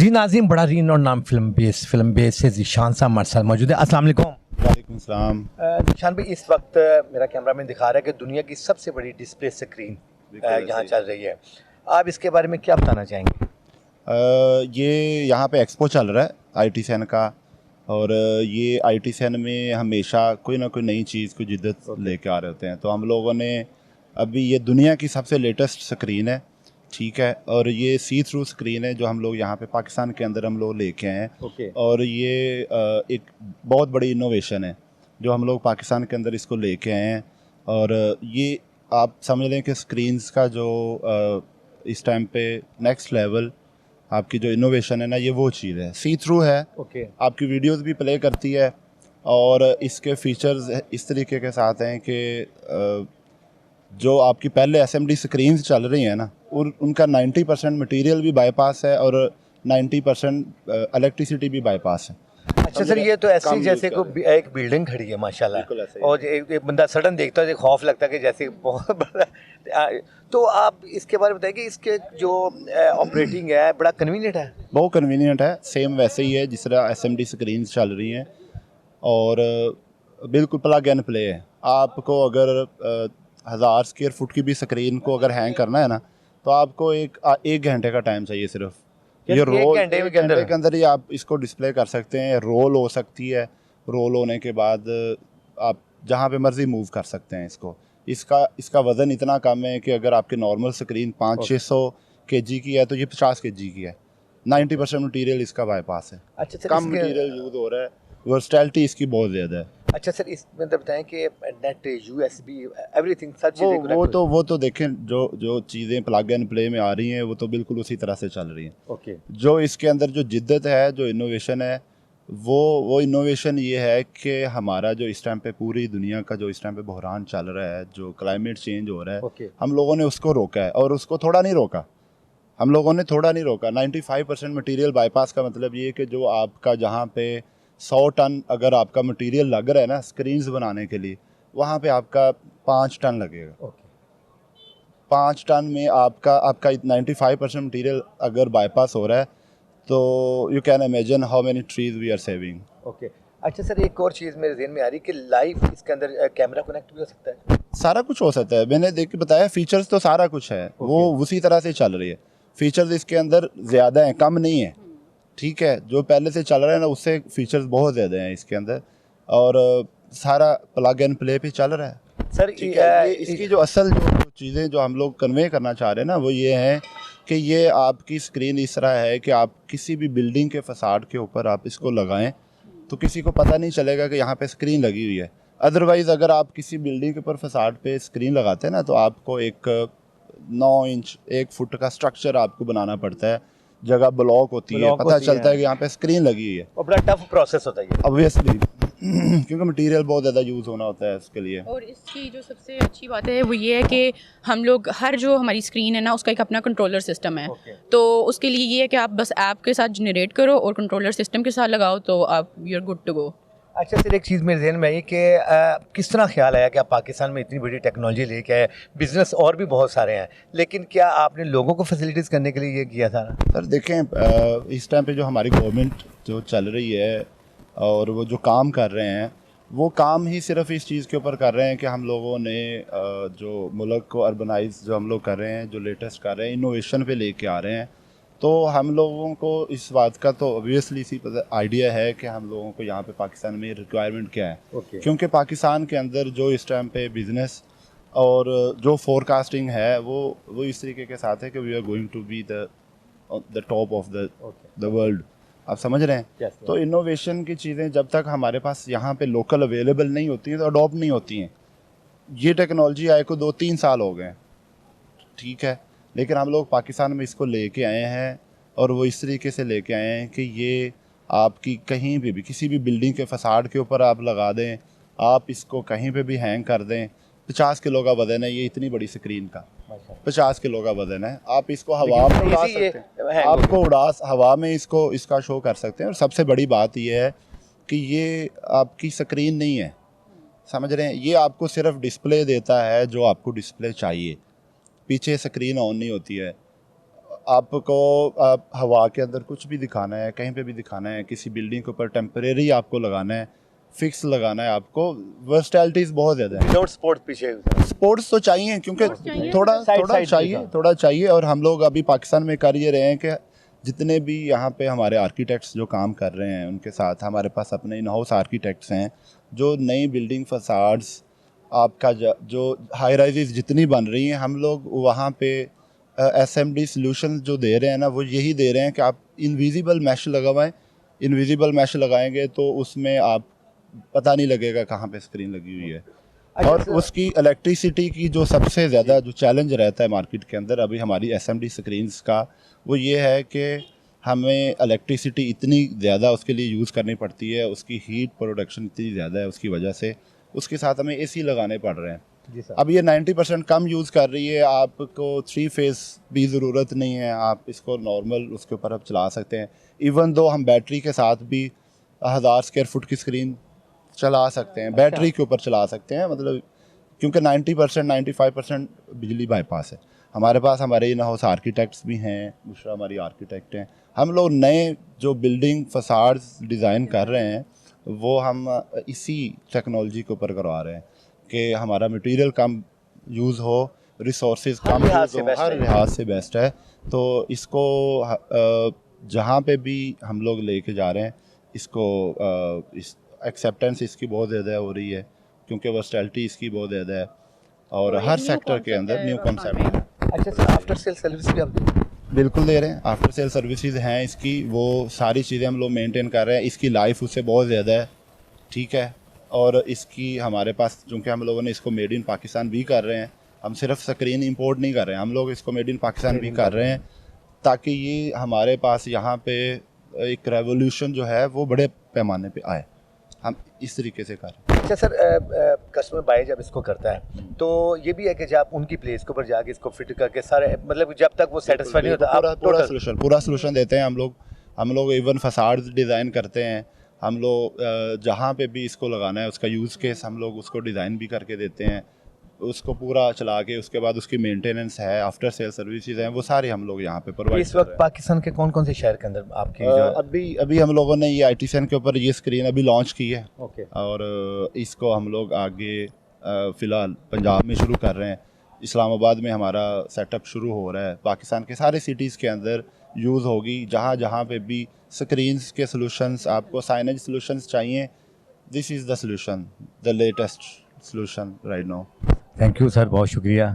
जी नाज़रीन, बड़ा रीन और नाम फिल्म बेस से ज़ीशान साहब हमारे साथ मौजूद है। अस्सलाम वालेकुम। वालेकुम सलाम। ज़ीशान भाई, इस वक्त मेरा कैमरा मैन दिखा रहा है कि दुनिया की सबसे बड़ी डिस्प्ले स्क्रीन यहाँ चल रही है। आप इसके बारे में क्या बताना चाहेंगे? ये यहाँ पे एक्सपो चल रहा है आईटी सैन का, और ये आईटी सैन में हमेशा कोई ना कोई नई चीज़ को जिद्दत लेके आ रहे होते हैं। तो हम लोगों ने अभी ये दुनिया की सबसे लेटेस्ट स्क्रीन है, ठीक है, और ये सी थ्रू स्क्रीन है जो हम लोग यहाँ पे पाकिस्तान के अंदर हम लोग लेके आए हैं। और ये एक बहुत बड़ी इनोवेशन है जो हम लोग पाकिस्तान के अंदर इसको लेके आए हैं। और ये आप समझ लें कि स्क्रीन्स का जो इस टाइम पे नेक्स्ट लेवल आपकी जो इनोवेशन है ना, ये वो चीज़ है, सी थ्रू है। आपकी वीडियोस भी प्ले करती है, और इसके फीचर्स इस तरीके के साथ हैं कि जो आपकी पहले एसएमडी स्क्रीन्स चल रही हैं ना, उनका 90% मटेरियल भी बाईपास है और 90% इलेक्ट्रिसिटी भी बाईपास है। अच्छा सर, ये तो ऐसे जैसे कोई एक बिल्डिंग खड़ी है माशाल्लाह, और एक बंदा सडन देखता है, खौफ लगता है कि जैसे बहुत बड़ा। तो आप इसके बारे में बताइए कि इसके जो ऑपरेटिंग है बड़ा कन्वीनियंट है? बहुत कन्वीनियंट है, सेम वैसे ही है जिस तरह एसएमडी स्क्रीन्स चल रही हैं, और बिल्कुल प्लग एंड प्ले है। आपको अगर 1000 स्क्वायर फुट की भी स्क्रीन को अगर हैंग करना है ना, तो आपको एक घंटे का टाइम चाहिए सिर्फ। ये रोल घंटे के अंदर ही आप इसको डिस्प्ले कर सकते हैं। रोल हो सकती है, रोल होने के बाद आप जहाँ पे मर्जी मूव कर सकते हैं इसको। इसका वज़न इतना कम है कि अगर आपकी नॉर्मल स्क्रीन 500-600 kg की है तो ये 50 kg की है। 90% मटीरियल इसका बाईपास है। अच्छा सर, कम मटीरियल यूज़ हो रहा है, वर्सटैलिटी इसकी बहुत ज़्यादा है। अच्छा सर, इस मतलब बताएं कि नेट, यूएसबी, एवरीथिंग सब चीज़ें वो तो देखें, जो चीज़ें प्लग एंड प्ले में आ रही हैं वो तो बिल्कुल उसी तरह से चल रही हैं। जो इसके अंदर जो जिद्दत है, जो इनोवेशन है, वो इनोवेशन ये है कि हमारा जो इस टाइम पे पूरी दुनिया का जो इस टाइम पे बहरान चल रहा है, जो क्लाइमेट चेंज हो रहा है, हम लोगों ने उसको रोका है, और उसको थोड़ा नहीं रोका। हम लोगों ने थोड़ा नहीं रोका। 95% मटीरियल बाईपास का मतलब ये कि जो आपका जहाँ पे 100 टन अगर आपका मटेरियल लग रहा है ना स्क्रीन्स बनाने के लिए, वहाँ पे आपका 5 टन लगेगा। 5 टन में आपका 95% मटेरियल अगर बाईपास हो रहा है, तो you can imagine how many trees we are saving. अच्छा सर, एक और चीज़ मेरे ज़हन में आ रही है कि लाइव इसके अंदर कैमरा कनेक्ट भी हो सकता है? सारा कुछ हो सकता है, मैंने देख के बताया। फीचर्स तो सारा कुछ है, वो उसी तरह से चल रही है। फीचर्स इसके अंदर ज़्यादा हैं, कम नहीं है, ठीक है। जो पहले से चल रहा है ना, उससे फीचर्स बहुत ज़्यादा हैं इसके अंदर, और सारा प्लग एंड प्ले पे चल रहा है सर। ये इसकी जो असल जो चीज़ें जो हम लोग कन्वे करना चाह रहे हैं ना, वो ये है कि ये आपकी स्क्रीन इस तरह है कि आप किसी भी बिल्डिंग के फसाड के ऊपर आप इसको लगाएं तो किसी को पता नहीं चलेगा कि यहाँ पे स्क्रीन लगी हुई है। अदरवाइज़ अगर आप किसी बिल्डिंग के ऊपर फसाड पे स्क्रीन लगाते हैं ना, तो आपको एक 9 इंच 1 फुट का स्ट्रक्चर आपको बनाना पड़ता है, जगह ब्लॉक होती है, पता चलता है कि यहाँ पे स्क्रीन लगी हुई है। और बड़ा टफ प्रोसेस होता है ऑब्वियसली, क्योंकि मटेरियल बहुत ज़्यादा यूज़ होना होता है इसके लिए। और इसकी जो सबसे अच्छी बात है वो ये है कि हम लोग हर जो हमारी स्क्रीन है ना, उसका एक अपना कंट्रोलर सिस्टम है। तो उसके लिए ये है कि आप बस ऐप के साथ जनरेट करो और कंट्रोलर सिस्टम के साथ लगाओ, तो आप you are good to go. अच्छा सर, एक चीज़ मेरे ज़हन में आई कि किस तरह ख्याल आया कि आप पाकिस्तान में इतनी बड़ी टेक्नोलॉजी लेके आए? बिज़नेस और भी बहुत सारे हैं, लेकिन क्या आपने लोगों को फैसिलिटीज़ करने के लिए ये किया था? सर देखें, इस टाइम पे जो हमारी गवर्नमेंट जो चल रही है और वो जो काम कर रहे हैं, वो काम ही सिर्फ इस चीज़ के ऊपर कर रहे हैं कि हम लोगों ने जो मुल्क को अर्बनाइज जो हम लोग कर रहे हैं, जो लेटेस्ट कर रहे हैं, इनोवेशन पे लेके आ रहे हैं। तो हम लोगों को इस बात का तो ऑब्वियसली इसी आइडिया है कि हम लोगों को यहाँ पे पाकिस्तान में रिक्वायरमेंट क्या है। क्योंकि पाकिस्तान के अंदर जो इस टाइम पे बिज़नेस और जो फोरकास्टिंग है वो इस तरीके के साथ है कि we are going to be the top of the world. आप समझ रहे हैं? तो इनोवेशन की चीज़ें जब तक हमारे पास यहाँ पे लोकल अवेलेबल नहीं होती हैं तो अडॉप्ट नहीं होती हैं। ये टेक्नोलॉजी आए को 2-3 साल हो गए, ठीक है, लेकिन हम लोग पाकिस्तान में इसको लेके आए हैं, और वो इस तरीके से लेके आए हैं कि ये आपकी कहीं भी किसी भी बिल्डिंग के फसाड के ऊपर आप लगा दें, आप इसको कहीं पे भी हैंग कर दें। 50 किलो का वज़न है ये, इतनी बड़ी स्क्रीन का 50 किलो का वज़न है। आप इसको हवा में उड़ा सकते हैं, आपको हवा में इसका शो कर सकते हैं। और सबसे बड़ी बात ये है कि ये आपकी स्क्रीन नहीं है, समझ रहे हैं? ये आपको सिर्फ डिस्प्ले देता है जो आपको डिस्प्ले चाहिए। पीछे स्क्रीन ऑन नहीं होती है। आपको हवा के अंदर कुछ भी दिखाना है, कहीं पे भी दिखाना है, किसी बिल्डिंग के ऊपर टेम्परेरी आपको लगाना है, फिक्स लगाना है, आपको वर्सटैलिटीज़ बहुत ज़्यादा है। विदाउट स्पोर्ट्स पीछे स्पोर्ट्स तो चाहिए, क्योंकि थोड़ा चाहिए। और हम लोग अभी पाकिस्तान में कर ये रहे हैं कि जितने भी यहाँ पे हमारे आर्किटेक्ट्स जो काम कर रहे हैं उनके साथ हमारे पास अपने इन हाउस आर्किटेक्ट्स हैं जो नई बिल्डिंग फसाड्स आपका जो हाई राइजेस जितनी बन रही हैं, हम लोग वहाँ पे SMD सोल्यूशन जो दे रहे हैं ना, वो यही दे रहे हैं कि आप इनविजिबल मैश लगवाएं। इनविजिबल मैश लगाएंगे तो उसमें आप पता नहीं लगेगा कहाँ पे स्क्रीन लगी हुई है। और उसकी इलेक्ट्रिसिटी की जो सबसे ज़्यादा जो चैलेंज रहता है मार्केट के अंदर अभी हमारी SMD स्क्रीन्स का, वो ये है कि हमें इलेक्ट्रिसिटी इतनी ज़्यादा उसके लिए यूज़ करनी पड़ती है, उसकी हीट प्रोडक्शन इतनी ज़्यादा है उसकी वजह से, उसके साथ हमें AC लगाने पड़ रहे हैं। अब ये 90% कम यूज़ कर रही है, आपको 3 फेज़ भी ज़रूरत नहीं है, आप इसको नॉर्मल उसके ऊपर आप चला सकते हैं। इवन दो हम बैटरी के साथ भी 1000 स्क्वायर फुट की स्क्रीन चला सकते हैं, बैटरी के ऊपर चला सकते हैं, मतलब क्योंकि 90% 95% बिजली बाईपास है। हमारे पास हमारे इन हाउस आर्किटेक्ट्स भी हैं, बुशरा हमारी आर्किटेक्ट हैं। हम लोग नए जो बिल्डिंग फसाड्स डिज़ाइन कर रहे हैं वो हम इसी टेक्नोलॉजी के ऊपर करवा रहे हैं कि हमारा मटेरियल कम यूज़ हो, रिसोर्सेज कम यूज़ हो, हर लिहाज से बेस्ट है। तो इसको जहाँ पे भी हम लोग लेके जा रहे हैं इसको इस एक्सेप्टेंस इसकी बहुत ज़्यादा हो रही है क्योंकि वर्सटैलिटी इसकी बहुत ज़्यादा है और हर सेक्टर के अंदर न्यू कॉन्सेप्ट है। अच्छा सर, आफ्टर सेल सर्विस भी आप बिल्कुल दे रहे हैं, आफ्टर सेल सर्विसेज हैं इसकी, वो सारी चीज़ें हम लोग मेंटेन कर रहे हैं। इसकी लाइफ उससे बहुत ज़्यादा है, ठीक है। और इसकी हमारे पास चूँकि हम लोगों ने इसको मेड इन पाकिस्तान भी कर रहे हैं, हम सिर्फ स्क्रीन इंपोर्ट नहीं कर रहे हैं, हम लोग इसको मेड इन पाकिस्तान भी कर रहे हैं ताकि ये हमारे पास यहाँ पे एक रेवोल्यूशन जो है वो बड़े पैमाने पे आए, हम इस तरीके से कर रहे हैं। अच्छा सर, कस्टमर बाय जब इसको करता है तो ये भी है कि जब आप उनकी प्लेस के ऊपर जाके इसको फिट करके सारे मतलब जब तक वो सेटिस्फाई नहीं होता आप पूरा सोल्यूशन देते हैं हम लोग इवन फसाड्स डिज़ाइन करते हैं, हम लोग जहाँ पे भी इसको लगाना है उसका यूज़ केस हम लोग उसको डिज़ाइन भी करके देते हैं, उसको पूरा चला के उसके बाद उसकी मेंटेनेंस है, आफ्टर सेल सर्विसेज हैं, वो सारे हम लोग यहाँ पे प्रोवाइड। इस वक्त पाकिस्तान के कौन कौन से शहर के अंदर आपकी अभी हम लोगों ने ये ITCN के ऊपर ये स्क्रीन अभी लॉन्च की है। ओके। और इसको हम लोग आगे फ़िलहाल पंजाब में शुरू कर रहे हैं, इस्लामाबाद में हमारा सेटअप शुरू हो रहा है, पाकिस्तान के सारे सिटीज़ के अंदर यूज़ होगी। जहाँ जहाँ पे भी स्क्रीन्स के सॉल्यूशंस आपको साइनेज सॉल्यूशंस चाहिए, this is the solution, the latest solution right now. Thank you sir, बहुत शुक्रिया।